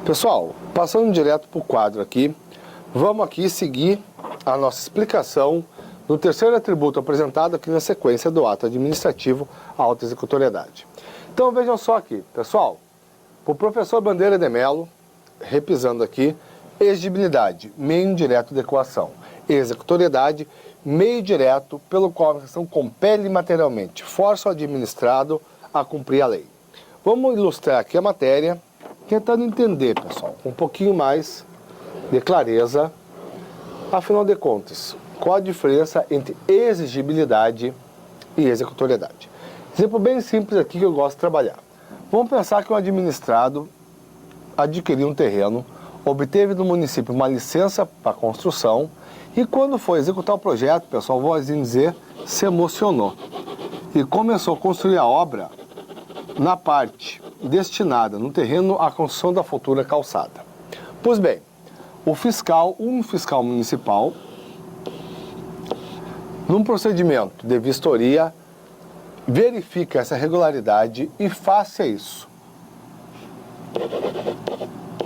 Pessoal, passando direto para o quadro aqui, vamos aqui seguir a nossa explicação do terceiro atributo apresentado aqui na sequência do ato administrativo alta executoriedade. Então vejam só aqui, pessoal, para o professor Bandeira de Mello, repisando aqui, exigibilidade, meio indireto de equação, executoriedade, meio direto pelo qual a administração compele materialmente, força o administrado a cumprir a lei. Vamos ilustrar aqui a matéria, tentando entender, pessoal, com um pouquinho mais de clareza, afinal de contas, qual a diferença entre exigibilidade e executoriedade. Exemplo bem simples aqui que eu gosto de trabalhar. Vamos pensar que um administrado adquiriu um terreno, obteve do município uma licença para construção e quando foi executar o projeto, pessoal, vou assim dizer, se emocionou e começou a construir a obra na parte destinada no terreno à construção da futura calçada. Pois bem, um fiscal municipal, num procedimento de vistoria, verifica essa regularidade e faça isso.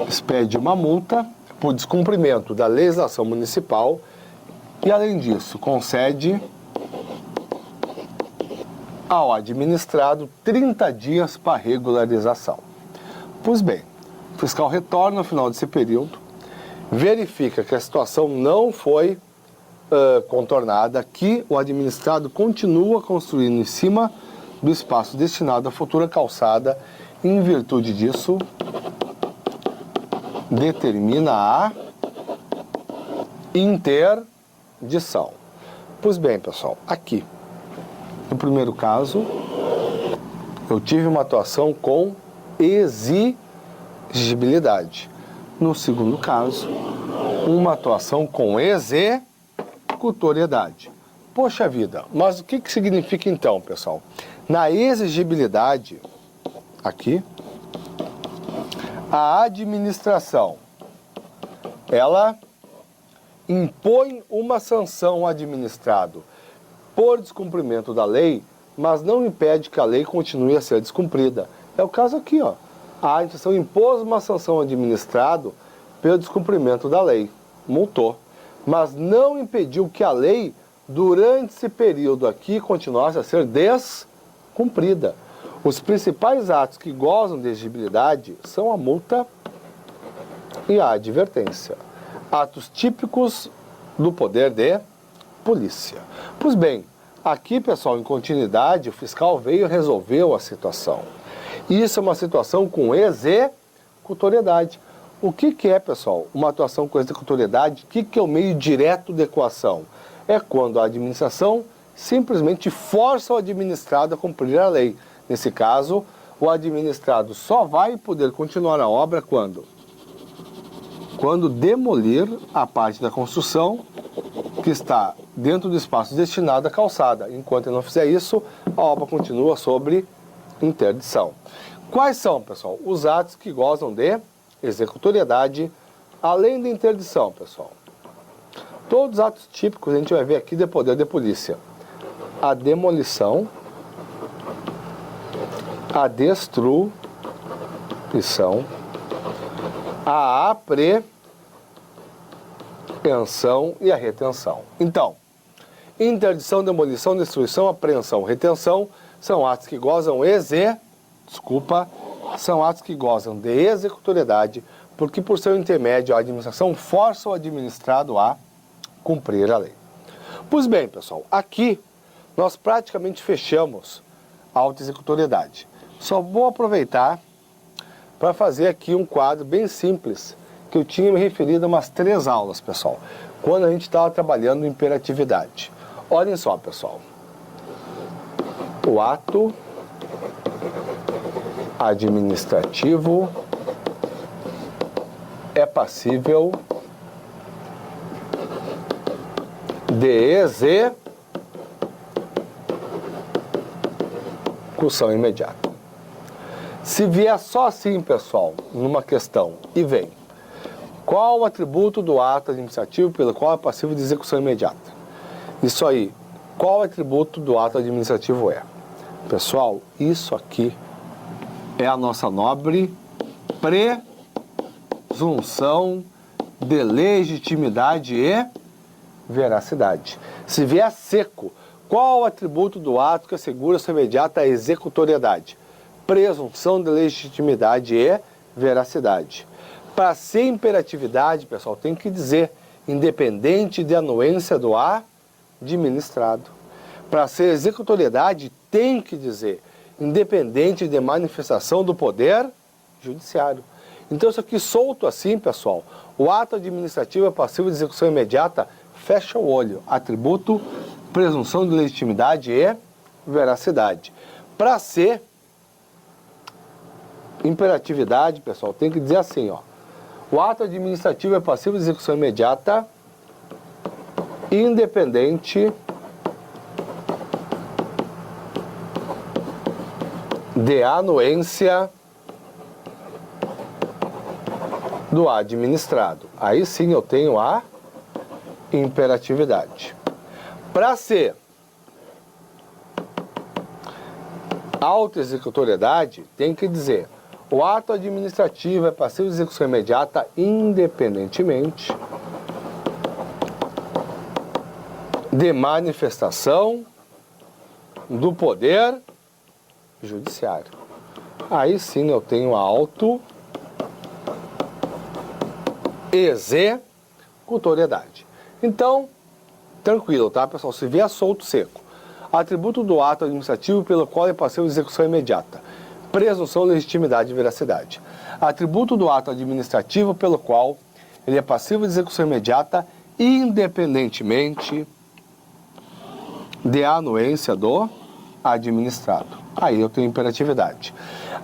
Expede uma multa por descumprimento da legislação municipal e, além disso, concede ao administrado 30 dias para regularização. Pois bem, o fiscal retorna ao final desse período, verifica que a situação não foi contornada, que o administrado continua construindo em cima do espaço destinado à futura calçada. Em virtude disso, determina a interdição. Pois bem, pessoal, aqui, no primeiro caso, eu tive uma atuação com exigibilidade. No segundo caso, uma atuação com executoriedade. Poxa vida, mas o que significa então, pessoal? Na exigibilidade, aqui, a administração, ela impõe uma sanção ao administrado por descumprimento da lei, mas não impede que a lei continue a ser descumprida. É o caso aqui, ó. A administração impôs uma sanção ao administrado pelo descumprimento da lei, multou, mas não impediu que a lei, durante esse período aqui, continuasse a ser descumprida. Os principais atos que gozam de exigibilidade são a multa e a advertência. Atos típicos do poder de polícia. Pois bem, aqui, pessoal, em continuidade, o fiscal veio e resolveu a situação. Isso é uma situação com executoriedade. O que é, pessoal, uma atuação com executoriedade? O que é o meio direto de equação? É quando a administração simplesmente força o administrado a cumprir a lei. Nesse caso, o administrado só vai poder continuar a obra quando demolir a parte da construção que está dentro do espaço destinado à calçada. Enquanto ele não fizer isso, a obra continua sob interdição. Quais são, pessoal, os atos que gozam de executoriedade, além da interdição, pessoal? Todos os atos típicos a gente vai ver aqui de poder de polícia. A demolição, a destruição, a apreensão e a retenção. Então, interdição, demolição, destruição, apreensão, retenção são atos que gozam são atos que gozam de executoriedade, porque por seu intermédio a administração força o administrado a cumprir a lei. Pois bem, pessoal, aqui nós praticamente fechamos a auto-executoriedade. Só vou aproveitar para fazer aqui um quadro bem simples, que eu tinha me referido a umas 3 aulas, pessoal, quando a gente estava trabalhando imperatividade. Olhem só, pessoal. O ato administrativo é passível de execução imediata. Se vier só assim, pessoal, numa questão, e vem, qual o atributo do ato administrativo pelo qual é passível de execução imediata? Isso aí, qual atributo do ato administrativo é? Pessoal, isso aqui é a nossa nobre presunção de legitimidade e veracidade. Se vier seco, qual o atributo do ato que assegura sua imediata executoriedade? Presunção de legitimidade e veracidade. Para ser imperatividade, pessoal, tem que dizer independente de anuência do administrado. Para ser executoriedade, tem que dizer independente de manifestação do poder judiciário. Então, isso aqui solto assim, pessoal, o ato administrativo é passivo de execução imediata, fecha o olho. Atributo, presunção de legitimidade e veracidade. Para ser imperatividade, pessoal, tem que dizer assim, ó. O ato administrativo é passivo de execução imediata, independente de anuência do administrado. Aí sim eu tenho a imperatividade. Para ser autoexecutoriedade, tem que dizer o ato administrativo é passivo de execução imediata independentemente de manifestação do poder judiciário. Aí sim eu tenho a autoexecutoriedade. Então, tranquilo, tá, pessoal? Se vier solto seco, atributo do ato administrativo pelo qual é passivo de execução imediata. Presunção, legitimidade e veracidade. Atributo do ato administrativo pelo qual ele é passivo de execução imediata independentemente de anuência do administrado. Aí eu tenho imperatividade.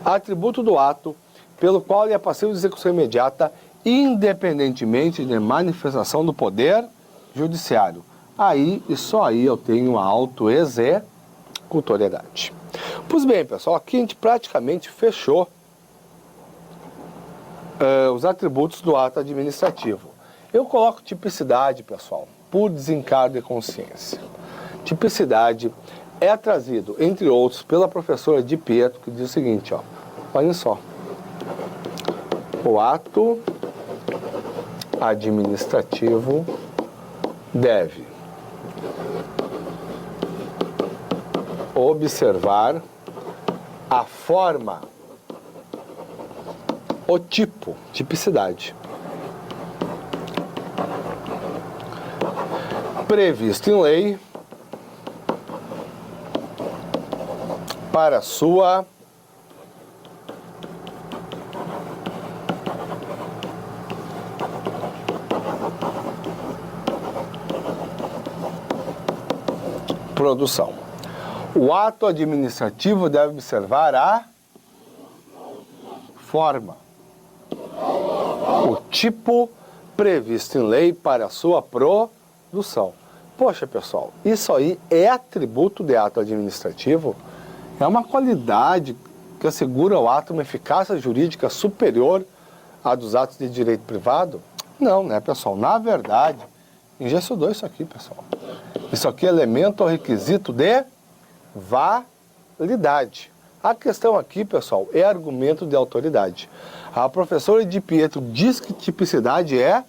Atributo do ato pelo qual ele é passivo de execução imediata independentemente de manifestação do poder judiciário. Aí e só aí eu tenho a autoexecutoriedade. Pois bem, pessoal, aqui a gente praticamente fechou os atributos do ato administrativo. Eu coloco tipicidade, pessoal, por desencargo de consciência. Tipicidade é trazido, entre outros, pela professora Di Pietro, que diz o seguinte, ó, olhem só. O ato administrativo deve observar a forma, o tipo, tipicidade, previsto em lei para sua produção. O ato administrativo deve observar a forma, o tipo previsto em lei para a sua produção. Poxa, pessoal, isso aí é atributo de ato administrativo? É uma qualidade que assegura ao ato uma eficácia jurídica superior à dos atos de direito privado? Não, né, pessoal? Na verdade, já estudou isso aqui, pessoal. Isso aqui é elemento ou requisito de validade. A questão aqui, pessoal, é argumento de autoridade. A professora Di Pietro diz que tipicidade é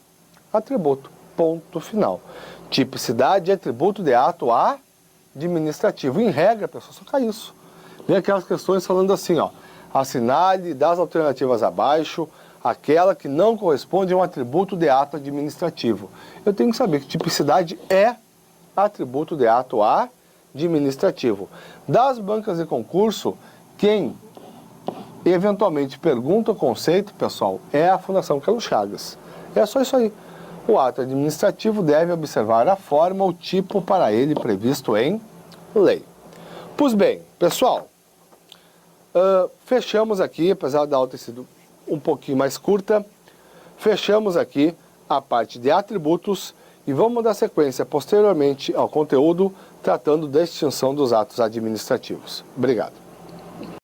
atributo. Ponto final. Tipicidade é atributo de ato administrativo. Em regra, pessoal, só cai isso. Vem aquelas questões falando assim, ó. Assinale das alternativas abaixo aquela que não corresponde a um atributo de ato administrativo. Eu tenho que saber que tipicidade é atributo de ato administrativo. Das bancas de concurso, quem eventualmente pergunta o conceito, pessoal, é a Fundação Carlos Chagas. É só isso aí. O ato administrativo deve observar a forma ou tipo para ele previsto em lei. Pois bem, pessoal, fechamos aqui, apesar da aula ter sido um pouquinho mais curta, fechamos aqui a parte de atributos e vamos dar sequência posteriormente ao conteúdo tratando da extinção dos atos administrativos. Obrigado.